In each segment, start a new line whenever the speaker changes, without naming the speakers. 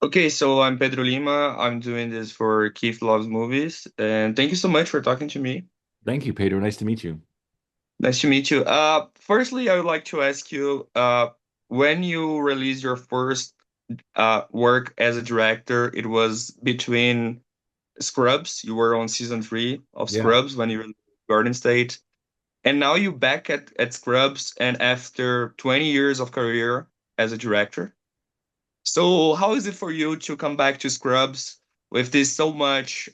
Okay, so I'm Pedro Lima. I'm doing this for Keith Loves Movies, and thank you so much for talking to me.
Thank you, Pedro. Nice to meet you.
Nice to meet you. Firstly, I would like to ask you, when you released your first work as a director, it was between Scrubs. You were on season three of
Yeah.
Scrubs when you were in Garden State, and now you back at Scrubs, and after 20 years of career as a director. So, how is it for you to come back to Scrubs with this so much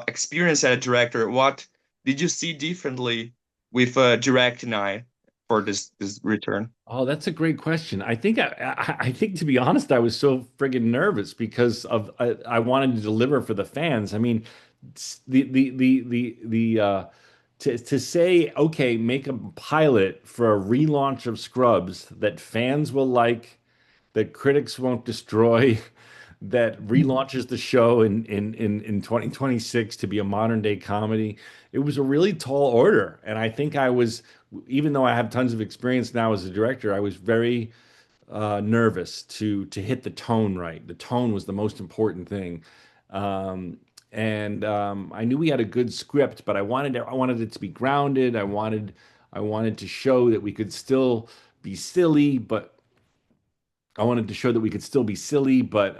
experience as a director? What did you see differently with Direct Eye for this return?
Oh, that's a great question. I think to be honest, I was so friggin' nervous because I wanted to deliver for the fans. I mean, the to say, okay, make a pilot for a relaunch of Scrubs that fans will like, that critics won't destroy, that relaunches the show in 2026 to be a modern day comedy. It was a really tall order. And I think I was, even though I have tons of experience now as a director, I was very nervous to hit the tone right. The tone was the most important thing. Um, and I knew we had a good script, but I wanted it to be grounded. I wanted to show that we could still be silly, but I wanted to show that we could still be silly, but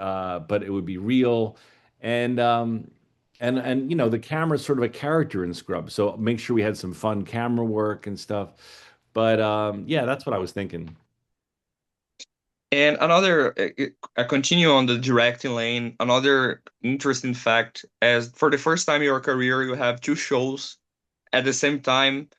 it would be real. And the camera's sort of a character in Scrub, so make sure we had some fun camera work and stuff. But yeah, that's what I was thinking.
And another, I continue on the directing lane. Another interesting fact, as for the first time in your career, you have two shows at the same time,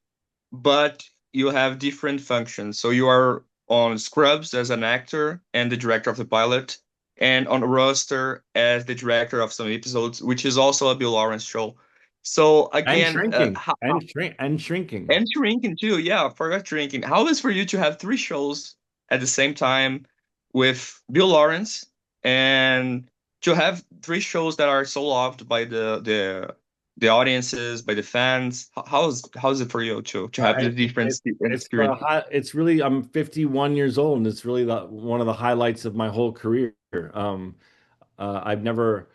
but you have different functions. So you are on Scrubs as an actor and the director of the pilot, and on Rooster as the director of some episodes, which is also a Bill Lawrence show. So
And
again,
shrinking, and shrinking.
and shrinking too. Yeah, I forgot shrinking. How is for you to have three shows at the same time with Bill Lawrence and to have three shows that are so loved by the audiences, by the fans? How's it for you to have the different
It, it's the
experiences?
high, it's really I'm 51 years old, and it's really one of the highlights of my whole career. Um, I never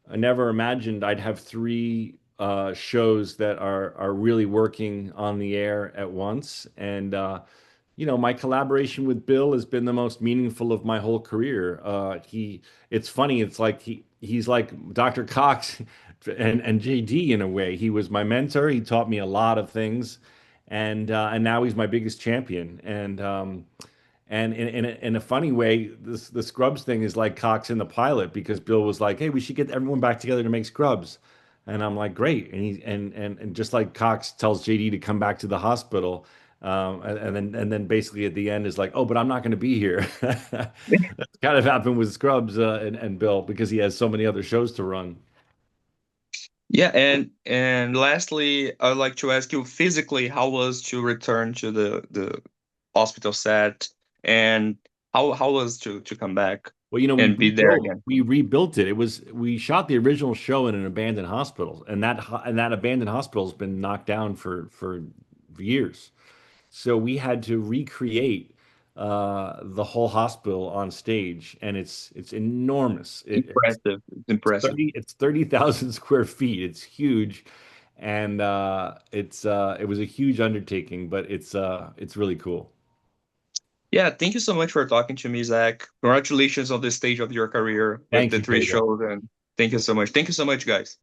imagined I'd have three shows that are really working on the air at once. And my collaboration with Bill has been the most meaningful of my whole career. It's funny. It's like he's like Dr. Cox and JD in a way. He was my mentor. He taught me a lot of things, and now he's my biggest champion. And in a funny way, the Scrubs thing is like Cox in the pilot because Bill was like, "Hey, we should get everyone back together to make Scrubs," and I'm like, "Great!" And just like Cox tells JD to come back to the hospital, and then basically at the end is like, "Oh, but I'm not going to be here." That's kind of happened with Scrubs and Bill because he has so many other shows to run.
Yeah, and lastly, I'd like to ask you physically, how was to return to the hospital set, and how was to come back
Well,
and be there again?
we rebuilt it. We shot the original show in an abandoned hospital, and that abandoned hospital has been knocked down for years. So we had to recreate the whole hospital on stage, and it's enormous.
Impressive. It's impressive.
It's 30,000 square feet. It's huge, and it was a huge undertaking, but it's really cool.
Yeah, thank you so much for talking to me, Zach. Congratulations on this stage of your career with
Thank
the
you,
three
Pedro.
shows, and thank you so much. Thank you so much, guys.